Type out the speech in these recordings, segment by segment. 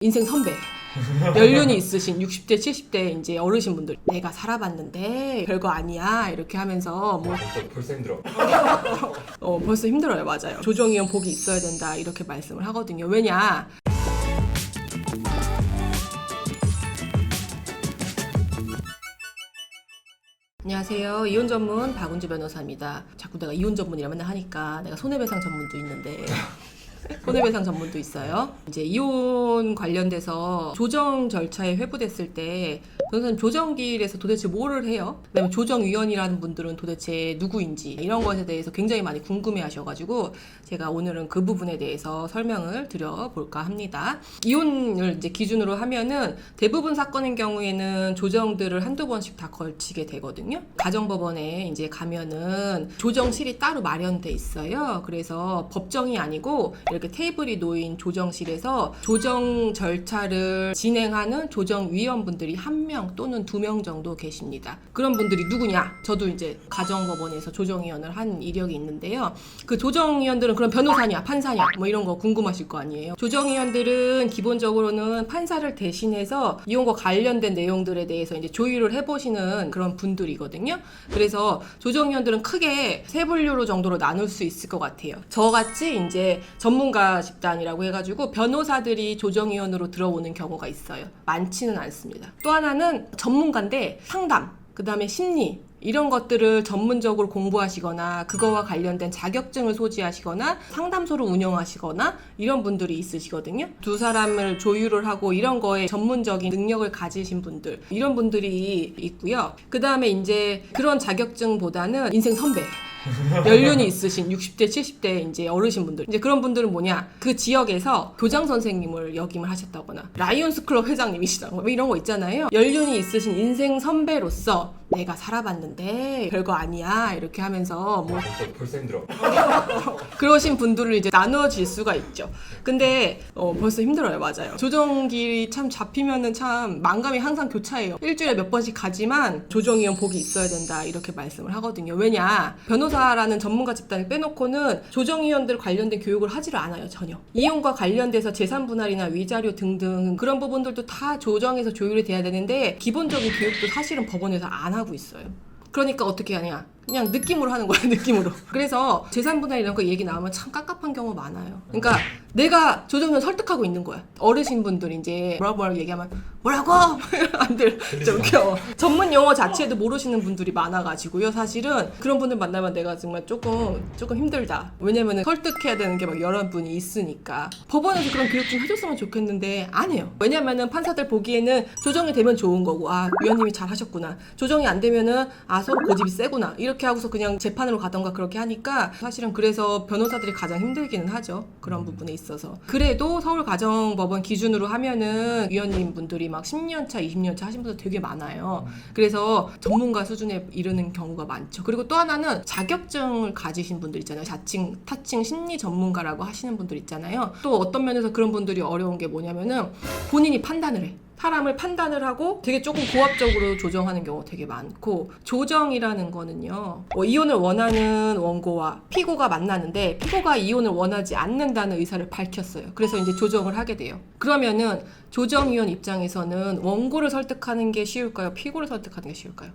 인생 선배, 연륜이 있으신 60대, 70대 이제 어르신분들, 내가 살아봤는데 별거 아니야 이렇게 하면서 뭐 벌써 힘들어. 벌써 힘들어요. 맞아요. 조정이형 복이 있어야 된다 이렇게 말씀을 하거든요. 왜냐? 안녕하세요. 이혼 전문 박은주 변호사입니다. 자꾸 내가 이혼 전문이라 맨날 하니까 내가 손해배상 전문도 있는데 손해배상 전문도 있어요. 이제 이혼 관련돼서 조정 절차에 회부됐을 때 변호사님 조정기일에서 도대체 뭐를 해요? 그다음에 조정위원이라는 분들은 도대체 누구인지 이런 것에 대해서 굉장히 많이 궁금해 하셔가지고 제가 오늘은 그 부분에 대해서 설명을 드려볼까 합니다. 이혼을 이제 기준으로 하면은 대부분 사건인 경우에는 조정들을 한두 번씩 다 걸치게 되거든요. 가정법원에 이제 가면은 조정실이 따로 마련돼 있어요. 그래서 법정이 아니고 이렇게 테이블이 놓인 조정실에서 조정 절차를 진행하는 조정위원분들이 1명 또는 2명 정도 계십니다. 그런 분들이 누구냐? 저도 이제 가정법원에서 조정위원을 한 이력이 있는데요. 그 조정위원들은 그럼 변호사냐, 판사냐, 뭐 이런 거 궁금하실 거 아니에요. 조정위원들은 기본적으로는 판사를 대신해서 이혼과 관련된 내용들에 대해서 이제 조율을 해보시는 그런 분들이거든요. 그래서 조정위원들은 크게 세 분류로 정도로 나눌 수 있을 것 같아요. 저같이 이제 전문가 집단이라고 해가지고 변호사들이 조정위원으로 들어오는 경우가 있어요. 많지는 않습니다. 또 하나는 전문가인데 상담, 그 다음에 심리 이런 것들을 전문적으로 공부하시거나 그거와 관련된 자격증을 소지하시거나 상담소를 운영하시거나 이런 분들이 있으시거든요. 두 사람을 조율을 하고 이런 거에 전문적인 능력을 가지신 분들, 이런 분들이 있고요. 그 다음에 이제 그런 자격증보다는 인생 선배, 연륜이 있으신 60대, 70대 이제 어르신분들, 이제 그런 분들은 뭐냐, 그 지역에서 교장 선생님을 역임을 하셨다거나 라이온스 클럽 회장님이시다, 뭐 이런 거 있잖아요. 연륜이 있으신 인생 선배로서 내가 살아봤는데 별거 아니야 이렇게 하면서 뭐 벌써 힘들어. 그러신 분들을 이제 나눠질 수가 있죠. 근데 벌써 힘들어요. 맞아요. 조정길이 참 잡히면은 참 만감이 항상 교차해요. 일주일에 몇 번씩 가지만 조정위원 복이 있어야 된다 이렇게 말씀을 하거든요. 왜냐, 변호사라는 전문가 집단을 빼놓고는 조정위원들 관련된 교육을 하지를 않아요. 전혀. 이혼과 관련돼서 재산분할이나 위자료 등등 그런 부분들도 다 조정에서 조율이 돼야 되는데 기본적인 교육도 사실은 법원에서 안 하고 있어요. 그러니까 어떻게 하냐, 그냥 느낌으로 하는 거야. 느낌으로. 그래서 재산분할 이런 거 얘기 나오면 참 깝깝한 경우 많아요. 그러니까 내가 조정위원 설득하고 있는 거야. 어르신분들 이제 뭐라고 얘기하면 뭐라고? 안 들. 좀 웃겨. 전문 용어 자체도 모르시는 분들이 많아가지고요. 사실은 그런 분들 만나면 내가 정말 조금 힘들다. 왜냐면은 설득해야 되는 게 막 여러 분이 있으니까. 법원에서 그런 교육 좀 해줬으면 좋겠는데 안 해요. 왜냐면은 판사들 보기에는 조정이 되면 좋은 거고, 아, 위원님이 잘 하셨구나. 조정이 안 되면은 아, 서로 고집이 세구나. 이렇게 하고서 그냥 재판으로 가던가 그렇게 하니까 사실은 그래서 변호사들이 가장 힘들기는 하죠. 그런 부분에 있어서. 그래도 서울가정법원 기준으로 하면은 위원님 분들이 막 10년차, 20년차 하신 분들 되게 많아요. 그래서 전문가 수준에 이르는 경우가 많죠. 그리고 또 하나는 자격증을 가지신 분들 있잖아요. 자칭, 타칭 심리 전문가라고 하시는 분들 있잖아요. 또 어떤 면에서 그런 분들이 어려운 게 뭐냐면은 본인이 판단을 해. 사람을 판단을 하고 되게 조금 고압적으로 조정하는 경우가 되게 많고, 조정이라는 거는요, 이혼을 원하는 원고와 피고가 만나는데 피고가 이혼을 원하지 않는다는 의사를 밝혔어요. 그래서 이제 조정을 하게 돼요. 그러면은 조정위원 입장에서는 원고를 설득하는 게 쉬울까요? 피고를 설득하는 게 쉬울까요?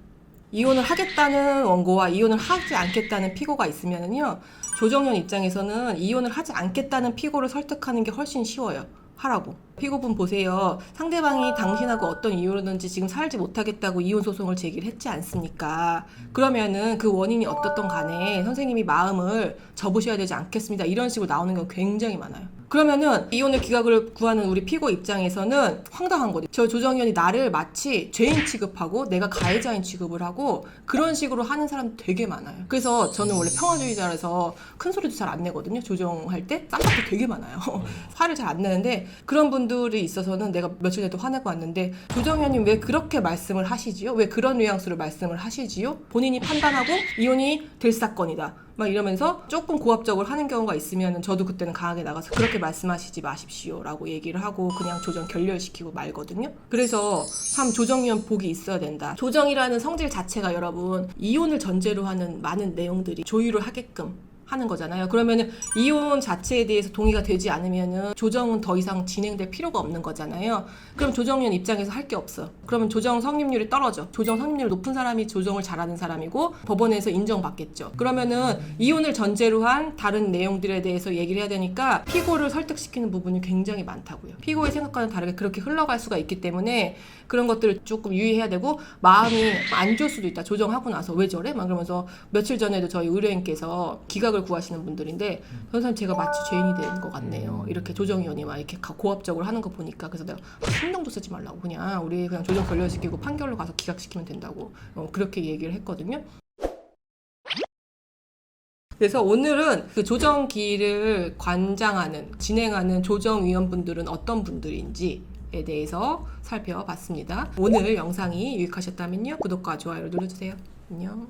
이혼을 하겠다는 원고와 이혼을 하지 않겠다는 피고가 있으면은요, 조정위원 입장에서는 이혼을 하지 않겠다는 피고를 설득하는 게 훨씬 쉬워요. 하라고. 피고분 보세요. 상대방이 당신하고 어떤 이유로든지 지금 살지 못하겠다고 이혼 소송을 제기를 했지 않습니까? 그러면은 그 원인이 어떻든 간에 선생님이 마음을 접으셔야 되지 않겠습니다. 이런 식으로 나오는 경우 굉장히 많아요. 그러면은 이혼을 기각을 구하는 우리 피고 입장에서는 황당한 거죠. 저 조정위원이 나를 마치 죄인 취급하고 내가 가해자인 취급을 하고 그런 식으로 하는 사람 되게 많아요. 그래서 저는 원래 평화주의자라서 큰 소리도 잘 안 내거든요. 조정할 때 쌍욕도 되게 많아요. 화를 잘 안 내는데 그런 분들이 있어서는 내가 며칠 전에도 화내고 왔는데, 조정위원님 왜 그렇게 말씀을 하시지요? 왜 그런 뉘앙스로 말씀을 하시지요? 본인이 판단하고 이혼이 될 사건이다 막 이러면서 조금 고압적으로 하는 경우가 있으면 저도 그때는 강하게 나가서 그렇게 말씀하시지 마십시오 라고 얘기를 하고 그냥 조정 결렬시키고 말거든요. 그래서 참 조정위원 복이 있어야 된다. 조정이라는 성질 자체가 여러분 이혼을 전제로 하는 많은 내용들이 조율을 하게끔 하는 거잖아요. 그러면은 이혼 자체에 대해서 동의가 되지 않으면은 조정은 더 이상 진행될 필요가 없는 거잖아요. 그럼 조정위원 입장에서 할 게 없어. 그러면 조정 성립률이 떨어져. 조정 성립률 높은 사람이 조정을 잘하는 사람이고 법원에서 인정받겠죠. 그러면은 이혼을 전제로 한 다른 내용들에 대해서 얘기를 해야 되니까 피고를 설득시키는 부분이 굉장히 많다고요. 피고의 생각과는 다르게 그렇게 흘러갈 수가 있기 때문에 그런 것들을 조금 유의해야 되고, 마음이 안 좋을 수도 있다. 조정하고 나서 왜 저래? 막 그러면서 며칠 전에도 저희 의뢰인께서 기각을 구하시는 분들인데, 선생님 제가 마치 죄인이 된 것 같네요. 이렇게 조정위원이 막 이렇게 고압적으로 하는 거 보니까. 그래서 내가 신경도 쓰지 말라고, 그냥 우리 그냥 조정 결렬시키고 판결로 가서 기각시키면 된다고 그렇게 얘기를 했거든요. 그래서 오늘은 그 조정기를 관장하는, 진행하는 조정위원분들은 어떤 분들인지에 대해서 살펴봤습니다. 오늘 영상이 유익하셨다면요, 구독과 좋아요를 눌러주세요. 안녕.